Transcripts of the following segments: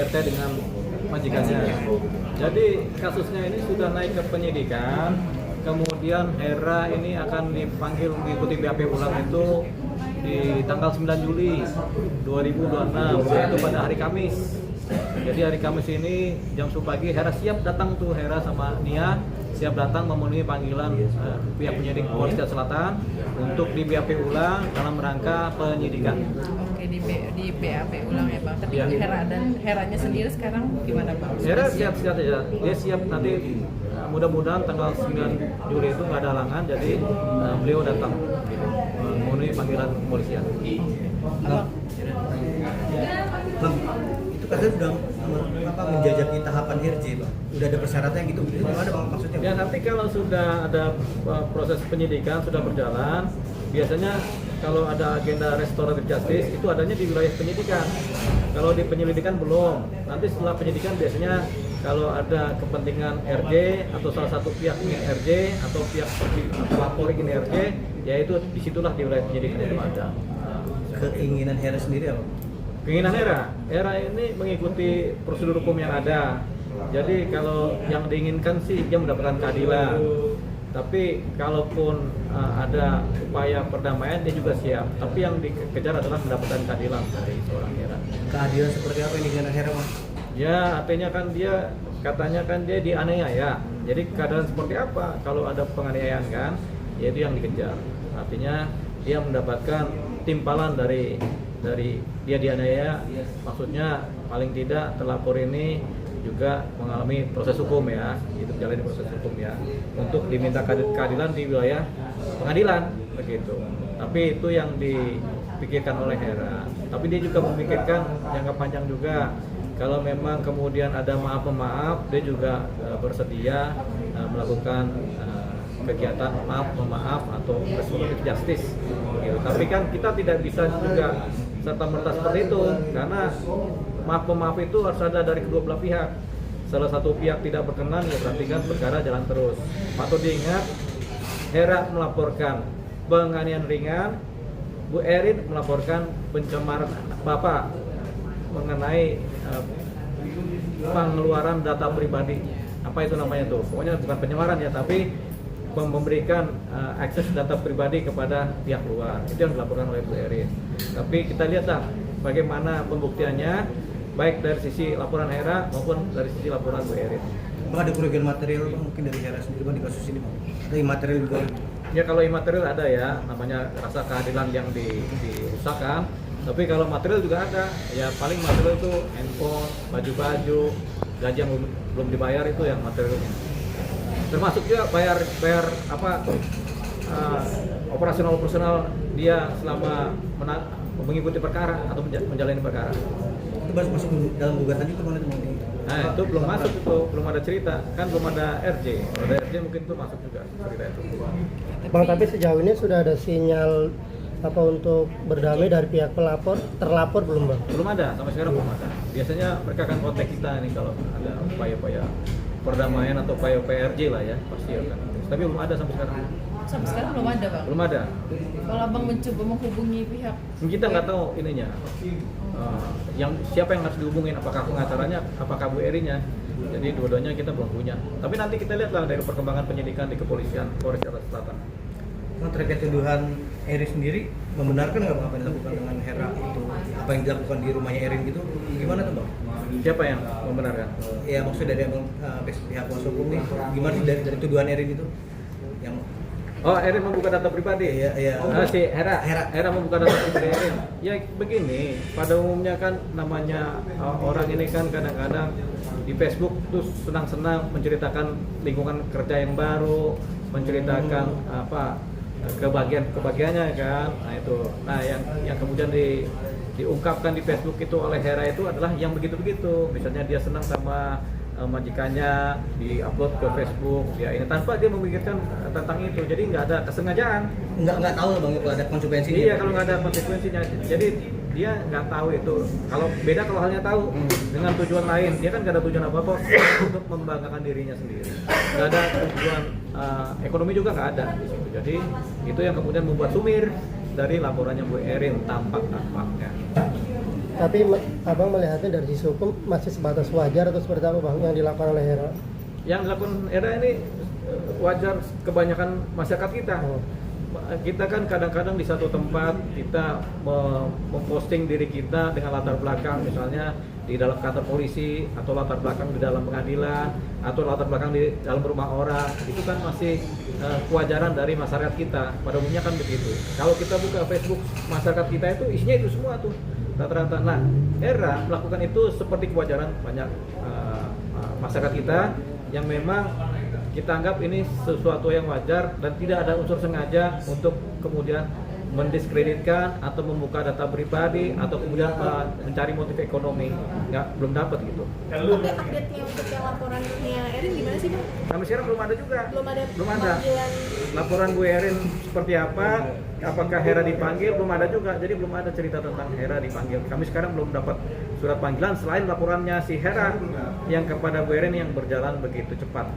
RT dengan majikannya. Jadi kasusnya ini sudah naik ke penyidikan, kemudian Hera ini akan dipanggil mengikuti BAP ulang itu di tanggal 9 Juli 2026, yaitu pada hari Kamis. Jadi hari Kamis ini jam 10 pagi Hera siap datang tuh, Hera sama Nia siap datang memenuhi panggilan pihak penyidik Polres Selatan untuk di BAP ulang dalam rangka penyidikan. Oke, di BAP ulang ya Bang. Tapi Ya. Heranya sendiri sekarang gimana Bang? Hera siap-siap aja. Dia siap nanti mudah-mudahan tanggal 9 Juli itu nggak ada halangan, jadi beliau datang memenuhi panggilan kepolisian. Abang, Bang, itu katanya sudah menjajaki tahapan RJ, Bang. Udah ada persyaratannya gitu. Itu gimana Bang maksudnya? Ya nanti kalau sudah ada proses penyidikan sudah berjalan, biasanya kalau ada agenda restoratif justice itu adanya di wilayah penyidikan. Kalau di penyelidikan belum. Nanti setelah penyidikan biasanya kalau ada kepentingan RJ atau salah satu pihak ingin RJ atau pihak pelapor ingin RJ, yaitu disitulah di wilayah penyidikan itu ada. Keinginan Hera sendiri apa? Keinginan Hera ini mengikuti prosedur hukum yang ada. Jadi kalau yang diinginkan sih dia mendapatkan keadilan. Tapi kalaupun ada upaya perdamaian dia juga siap. Tapi yang dikejar adalah mendapatkan keadilan dari seorang Hera. Keadilan seperti apa ini dengan Hera, Bang? Ya artinya kan dia katanya kan dia dianiaya. Jadi keadaan seperti apa kalau ada penganiayaan kan? Yaitu yang dikejar. Artinya dia mendapatkan timpalan dari dia dianiaya, maksudnya paling tidak terlapor ini juga mengalami proses hukum ya, itu menjalani proses hukum ya, untuk diminta keadilan di wilayah pengadilan begitu. Tapi itu yang dipikirkan oleh Hera. Tapi dia juga memikirkan jangka panjang juga. Kalau memang kemudian ada maaf-memaaf, dia juga bersedia melakukan kegiatan maaf atau restoratif justice gitu. Tapi kan kita tidak bisa juga serta-merta seperti itu, karena maaf itu harus ada dari kedua belah pihak. Salah satu pihak tidak berkenan, ya berarti kan perkara jalan terus. Patut diingat, Hera melaporkan penganiayaan ringan, Bu Erin melaporkan pencemaran Bapak mengenai pengeluaran data pribadi. Apa itu namanya tuh? Pokoknya bukan penyemaran ya, tapi memberikan akses data pribadi kepada pihak luar. Itu yang dilaporkan oleh Bu Erin. Tapi kita lihatlah bagaimana pembuktiannya, baik dari sisi laporan Hera maupun dari sisi laporan Bu Erin. Bang, ada kerugian material Bang mungkin dari Hera sendiri Bang di kasus ini, Bang? Ada imaterial juga? Ya kalau imaterial ada ya, namanya rasa keadilan yang dirusakkan. Tapi kalau material juga ada. Ya paling material itu handphone, baju-baju, gaji yang belum dibayar itu yang materialnya. Termasuk juga bayar apa operasional dia selama mengikuti perkara atau menjalani perkara. Itu baru masuk dalam gugatan itu mana Bang? Nah itu belum masuk, itu belum ada cerita, kan belum ada RJ. Kalau ada RJ mungkin itu masuk juga cerita itu. Bang, tapi sejauh ini sudah ada sinyal apa untuk berdamai dari pihak terlapor belum Bang? Belum ada, sampai sekarang belum ada. Biasanya mereka akan kontak kita nih kalau ada upaya-upaya perdamaian atau upaya-upaya RJ lah ya, pasti akan. Tapi belum ada sampai sekarang. sampai sekarang belum ada Bang? Belum ada. Kalau Abang mencoba menghubungi pihak, Kita nggak tahu ininya. Yang siapa yang harus dihubungin, apakah pengacaranya, apakah Bu Erinya. Jadi dua-duanya kita belum punya. Tapi nanti kita lihatlah dari perkembangan penyidikan di kepolisian Polres Jakarta Selatan. Bang, terkait tuduhan Eri sendiri, membenarkan nggak Bang apa yang dilakukan dengan Hera itu? Apa yang dilakukan di rumahnya Erin gitu? Gimana tuh Bang? Siapa yang membenarkan? Ya maksudnya dari Abang pihak kuasa hukum nih, gimana sih dari tuduhan Erin itu? Yang Oh, Erin membuka data pribadi? Iya. Si Hera membuka data pribadi Erin. Ya begini, pada umumnya kan namanya orang ini kan kadang-kadang di Facebook tuh senang-senang menceritakan lingkungan kerja yang baru, menceritakan apa kebahagiaannya kan. Nah itu. Nah yang kemudian diungkapkan di Facebook itu oleh Hera itu adalah yang begitu-begitu. Misalnya dia senang sama majikannya, di-upload ke Facebook, ya ini tanpa dia memikirkan tentang itu. Jadi nggak ada kesengajaan. nggak tahu Bang kalau ada konsekuensinya. Iya, kalau nggak ada konsekuensinya. Jadi dia nggak tahu itu. Kalau beda kalau halnya tahu dengan tujuan lain, dia kan nggak ada tujuan apa-apa untuk membanggakan dirinya sendiri. Nggak ada tujuan ekonomi juga nggak ada di situ. Jadi itu yang kemudian membuat sumir dari laporannya Bu Erin tampak-tampaknya. Tapi abang melihatnya dari sisi hukum masih sebatas wajar atau seperti apa bang yang dilakukan oleh Hera? Yang dilakukan Hera ini wajar kebanyakan masyarakat kita. Oh. Kita kan kadang-kadang di satu tempat kita memposting diri kita dengan latar belakang misalnya di dalam kantor polisi atau latar belakang di dalam pengadilan atau latar belakang di dalam rumah orang, itu kan masih kewajaran dari masyarakat kita. Pada umumnya kan begitu. Kalau kita buka Facebook masyarakat kita itu isinya itu semua tuh rata-rata. Nah, Hera melakukan itu seperti kewajaran banyak masyarakat kita yang memang kita anggap ini sesuatu yang wajar dan tidak ada unsur sengaja untuk kemudian mendiskreditkan atau membuka data pribadi atau kemudian mencari motif ekonomi. Belum dapat gitu. Tapi update-nya untuk yang laporannya Erin gimana sih Bang? Sampai sekarang belum ada juga. Belum ada Belum ada. Laporan Bu Erin seperti apa? Apakah Hera dipanggil? Belum ada juga. Jadi belum ada cerita tentang Hera dipanggil. Kami sekarang belum dapat surat panggilan selain laporannya si Hera yang kepada Bu Erin yang berjalan begitu cepat.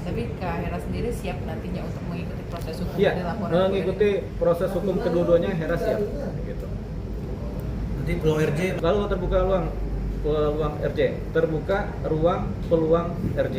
Tapi Kak Hera sendiri siap nantinya untuk mengikuti proses hukum Iya, dari laporan Bu Erin? mengikuti proses hukum kedua-duanya Hera siap. Gitu. Nanti peluang RJ Lalu terbuka peluang RJ, terbuka ruang peluang RJ.